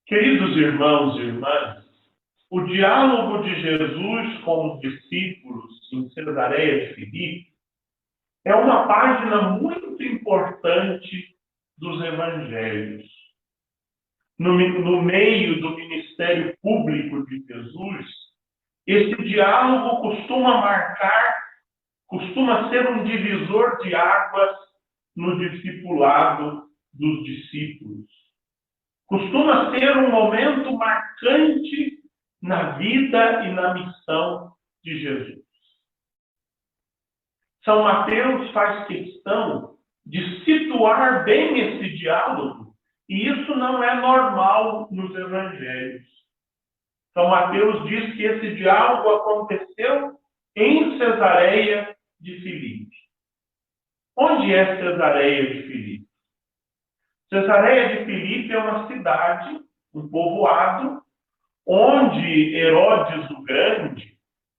Queridos irmãos e irmãs, o diálogo de Jesus com os discípulos em Cesareia de Filipe é uma página muito importante dos evangelhos. No meio do ministério público de Jesus, esse diálogo costuma ser um divisor de águas no discipulado dos discípulos. Costuma ser um momento marcante na vida e na missão de Jesus. São Mateus faz questão de situar bem esse diálogo, e isso não é normal nos evangelhos. São Mateus diz que esse diálogo aconteceu em Cesareia de Filipe. Onde é Cesareia de Filipe? Cesareia de Filipe é uma cidade, um povoado, onde Herodes o Grande,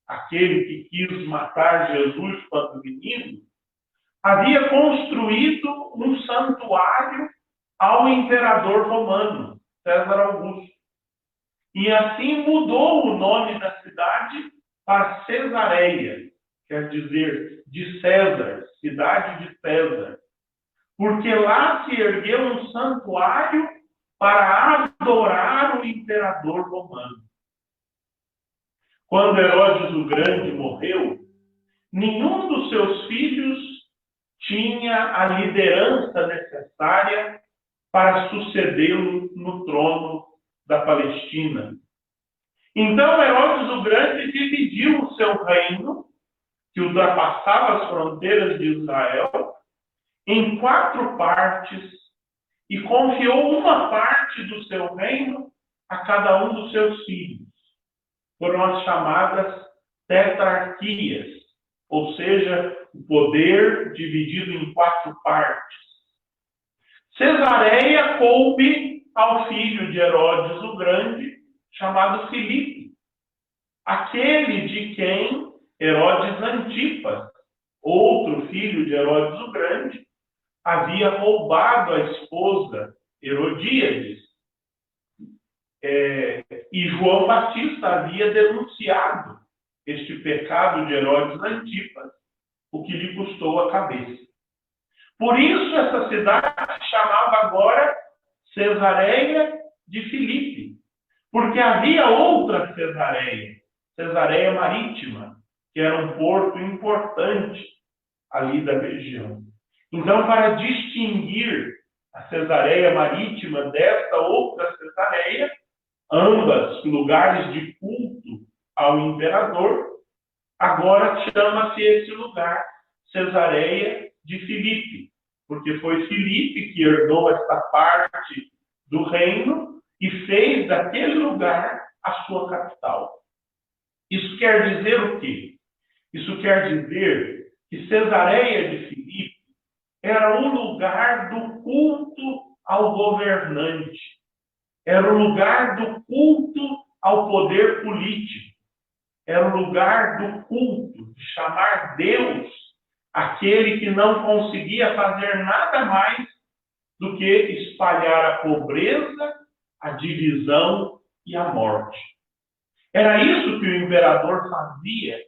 aquele que quis matar Jesus quando menino, havia construído um santuário ao imperador romano, César Augusto. E assim mudou o nome da cidade para Cesareia, quer dizer, de César, cidade de César. Porque lá se ergueu um santuário para adorar o imperador romano. Quando Herodes o Grande morreu, nenhum dos seus filhos tinha a liderança necessária para sucedê-lo no trono da Palestina. Então Herodes o Grande dividiu o seu reino, que ultrapassava as fronteiras de Israel, em 4 partes, e confiou uma parte do seu reino a cada um dos seus filhos. Foram as chamadas tetrarquias, ou seja, o poder dividido em 4 partes. Cesareia coube ao filho de Herodes o Grande, chamado Filipe, aquele de quem Herodes Antipas, outro filho de Herodes o Grande, havia roubado a esposa Herodíades. E João Batista havia denunciado este pecado de Herodes Antipas, o que lhe custou a cabeça. Por isso essa cidade se chamava agora Cesareia de Filipe, porque havia outra Cesareia, Cesareia Marítima, que era um porto importante ali da região. Então, para distinguir a Cesareia Marítima desta outra Cesareia, ambas lugares de culto ao imperador, agora chama-se esse lugar Cesareia de Filipe, porque foi Filipe que herdou esta parte do reino e fez daquele lugar a sua capital. Isso quer dizer o quê? Isso quer dizer que Cesareia de Filipe era o lugar do culto ao governante. Era o lugar do culto ao poder político. Era o lugar do culto, de chamar Deus aquele que não conseguia fazer nada mais do que espalhar a pobreza, a divisão e a morte. Era isso que o imperador fazia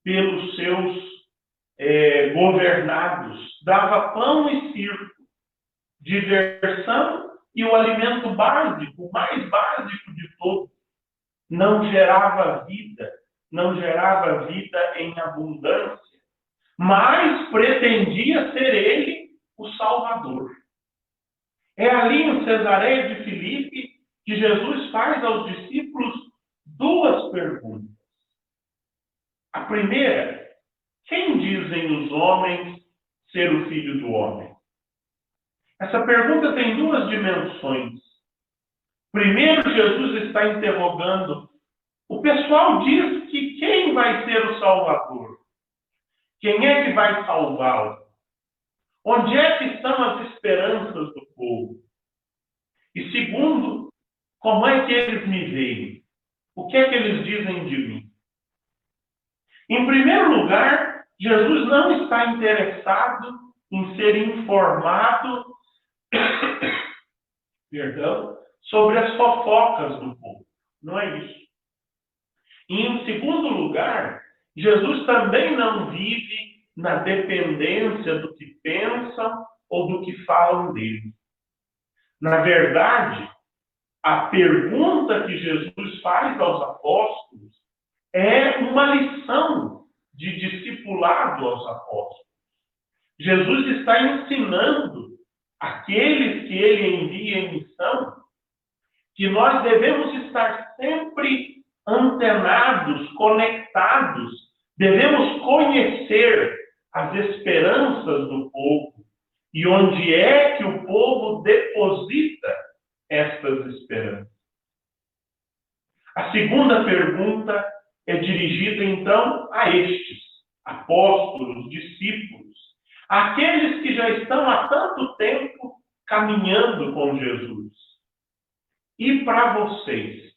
pelos seus governados. Dava pão e circo, diversão e o alimento básico, o mais básico de todos. Não gerava vida em abundância, mas pretendia ser ele o Salvador. É ali em Cesareia de Filipe que Jesus faz aos discípulos 2 perguntas. A primeira: quem dizem os homens ser o Filho do Homem? Essa pergunta tem 2 dimensões. Primeiro, Jesus está interrogando: o pessoal diz que quem vai ser o Salvador? Quem é que vai salvá-lo? Onde é que estão as esperanças do povo? E segundo, como é que eles me veem? O que é que eles dizem de mim? Em primeiro lugar, Jesus não está interessado em ser informado sobre as fofocas do povo. Não é isso. E, em segundo lugar, Jesus também não vive na dependência do que pensam ou do que falam dele. Na verdade, a pergunta que Jesus faz aos apóstolos é uma lição de discipulado aos apóstolos. Jesus está ensinando aqueles que ele envia em missão que nós devemos estar sempre antenados, conectados, devemos conhecer as esperanças do povo e onde é que o povo deposita estas esperanças. A segunda pergunta é dirigida, então, a estes apóstolos, discípulos, aqueles que já estão há tanto tempo caminhando com Jesus. E para vocês,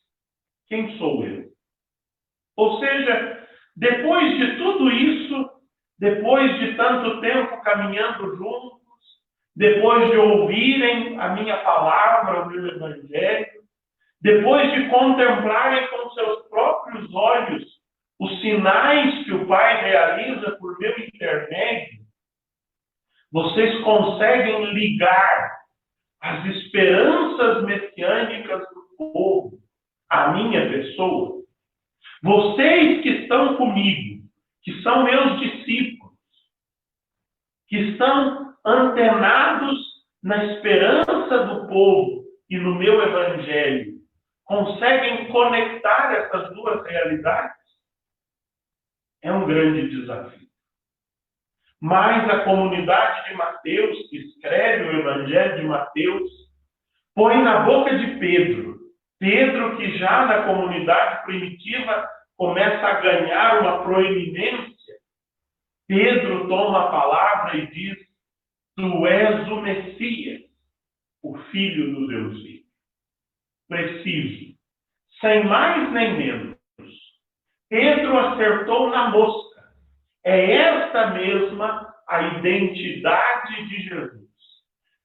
quem sou eu? Ou seja, depois de tudo isso, depois de tanto tempo caminhando juntos, depois de ouvirem a minha palavra, o meu evangelho, depois de contemplarem com seus próprios olhos os sinais que o Pai realiza por meu intermédio, vocês conseguem ligar as esperanças messiânicas do povo à minha pessoa? Vocês que estão comigo, que são meus discípulos, que estão antenados na esperança do povo e no meu evangelho, conseguem conectar essas duas realidades? É um grande desafio. Mas a comunidade de Mateus, que escreve o Evangelho de Mateus, põe na boca de Pedro, que já na comunidade primitiva começa a ganhar uma proeminência. Pedro toma a palavra e diz: tu és o Messias, o Filho do Deus vivo. Preciso, sem mais nem menos. Pedro acertou na mosca. É esta mesma a identidade de Jesus.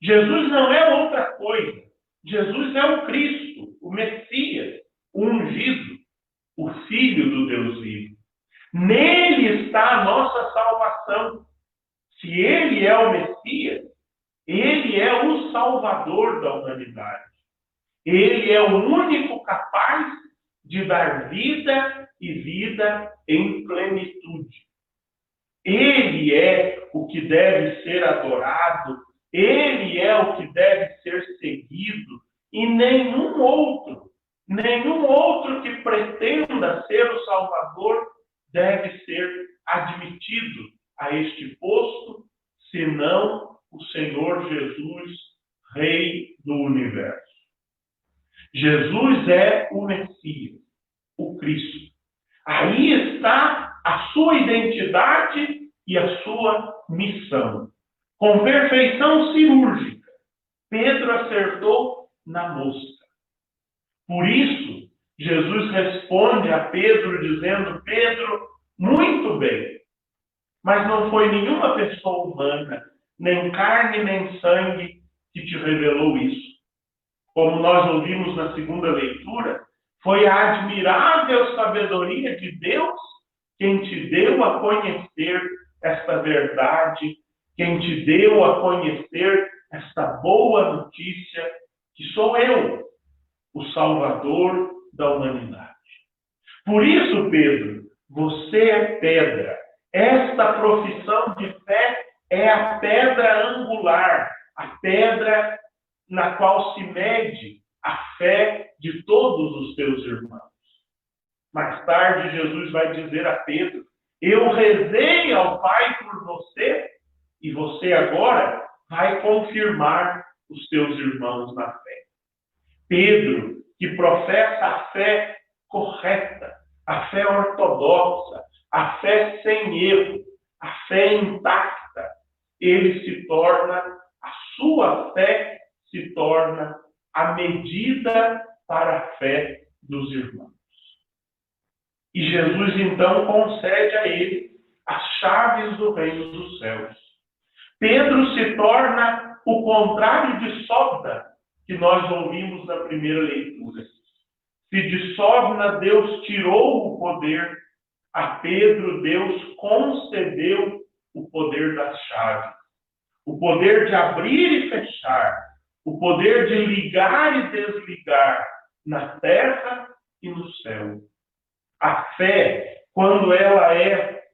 Jesus não é outra coisa. Jesus é o Cristo, o Messias, o ungido, o Filho do Deus vivo. Nele está a nossa salvação. Se ele é o Messias, ele é o Salvador da humanidade. Ele é o único capaz de dar vida e vida em plenitude. Ele é o que deve ser adorado, ele é o que deve ser seguido, e nenhum outro que pretenda ser o Salvador deve ser admitido a este posto, senão o Senhor Jesus, Rei do Universo. Jesus é o Messias, o Cristo. Aí está a sua identidade e a sua missão. Com perfeição cirúrgica, Pedro acertou na mosca. Por isso, Jesus responde a Pedro dizendo: Pedro, muito bem, mas não foi nenhuma pessoa humana, nem carne nem sangue, que te revelou isso. Como nós ouvimos na segunda leitura, foi a admirável sabedoria de Deus quem te deu a conhecer esta verdade, quem te deu a conhecer esta boa notícia, que sou eu, o Salvador da humanidade. Por isso, Pedro, você é pedra. Esta profissão de fé é a pedra angular, a pedra na qual se mede a fé de todos os teus irmãos. Mais tarde, Jesus vai dizer a Pedro: eu rezei ao Pai por você, e você agora vai confirmar os teus irmãos na fé. Pedro, que professa a fé correta, a fé ortodoxa, a fé sem erro, a fé intacta, ele se torna, a sua fé se torna a medida para a fé dos irmãos. E Jesus, então, concede a ele as chaves do reino dos céus. Pedro se torna o contrário de Soda, que nós ouvimos na primeira leitura. Se de Sóvina Deus tirou o poder, a Pedro Deus concedeu o poder das chaves, o poder de abrir e fechar, o poder de ligar e desligar na terra e no céu. A fé, quando ela é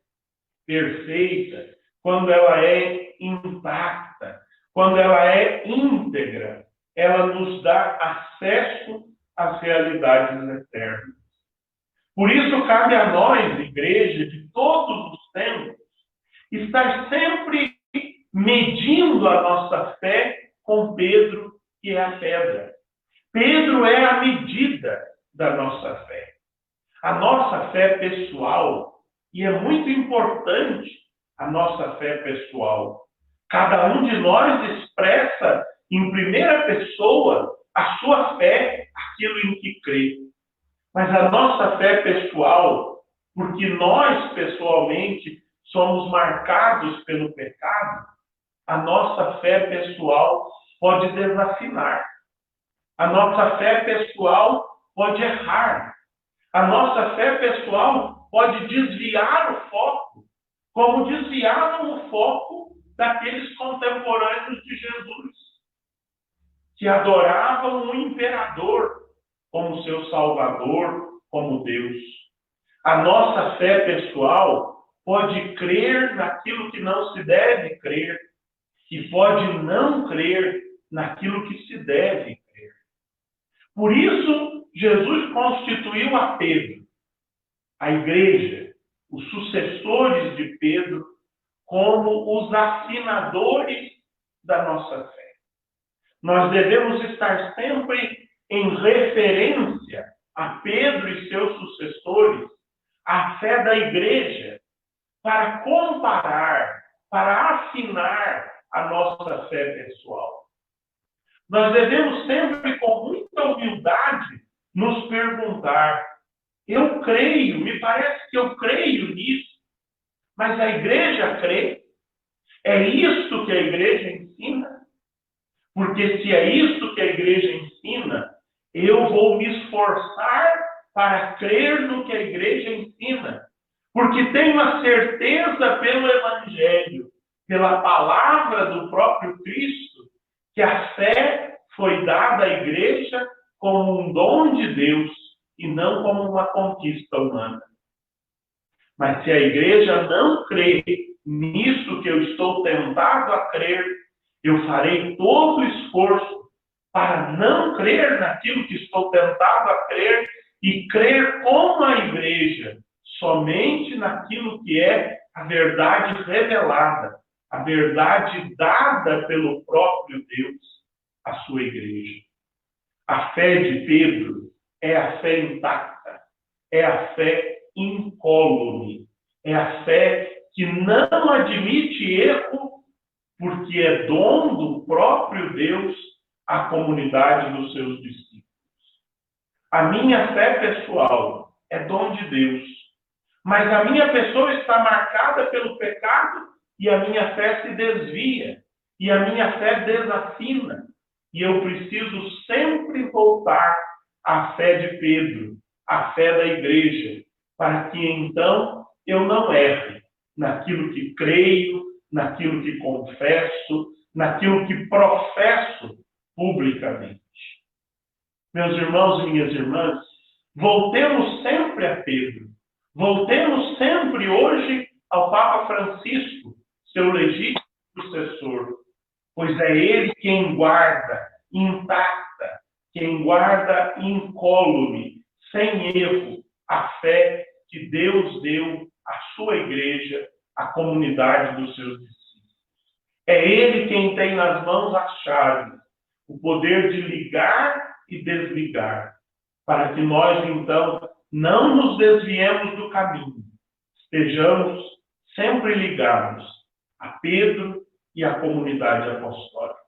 perfeita, quando ela é intacta, quando ela é íntegra, ela nos dá acesso às realidades eternas. Por isso, cabe a nós, igreja, de todos os tempos, estar sempre medindo a nossa fé com Pedro, que é a pedra. Pedro é a medida da nossa fé. A nossa fé pessoal, e é muito importante a nossa fé pessoal. Cada um de nós expressa em primeira pessoa a sua fé, aquilo em que crê. Mas a nossa fé pessoal, porque nós pessoalmente somos marcados pelo pecado, a nossa fé pessoal pode desafinar. A nossa fé pessoal pode errar. A nossa fé pessoal pode desviar o foco, como desviaram o foco daqueles contemporâneos de Jesus, que adoravam o imperador como seu Salvador, como Deus. A nossa fé pessoal pode crer naquilo que não se deve crer e pode não crer naquilo que se deve crer. Por isso, Jesus constituiu a Pedro, a igreja, os sucessores de Pedro, como os afinadores da nossa fé. Nós devemos estar sempre em referência a Pedro e seus sucessores, a fé da igreja, para comparar, para afinar a nossa fé pessoal. Nós devemos sempre, com muita humildade, nos perguntar: eu creio, me parece que eu creio nisso, mas a igreja crê? É isso que a igreja ensina? Porque se é isso que a igreja ensina, eu vou me esforçar para crer no que a igreja ensina. Porque tenho a certeza pelo Evangelho, pela palavra do próprio Cristo, que a fé foi dada à igreja como um dom de Deus e não como uma conquista humana. Mas se a igreja não crê nisso que eu estou tentado a crer, eu farei todo o esforço para não crer naquilo que estou tentado a crer e crer como a igreja, somente naquilo que é a verdade revelada, a verdade dada pelo próprio Deus à sua igreja. A fé de Pedro é a fé intacta, é a fé incólume, é a fé que não admite erro, porque é dom do próprio Deus à comunidade dos seus discípulos. A minha fé pessoal é dom de Deus, mas a minha pessoa está marcada pelo pecado e a minha fé se desvia, e a minha fé desafina, e eu preciso sempre voltar à fé de Pedro, à fé da igreja, para que então eu não erre naquilo que creio, naquilo que confesso, naquilo que professo publicamente. Meus irmãos e minhas irmãs, voltemos sempre a Pedro. Voltemos sempre hoje ao Papa Francisco, seu legítimo sucessor, pois é ele quem guarda intacta, quem guarda incólume, sem erro, a fé que Deus deu à sua igreja, à comunidade dos seus discípulos. É ele quem tem nas mãos a chave, o poder de ligar e desligar, para que nós, então, não nos desviemos do caminho, estejamos sempre ligados a Pedro e à comunidade apostólica.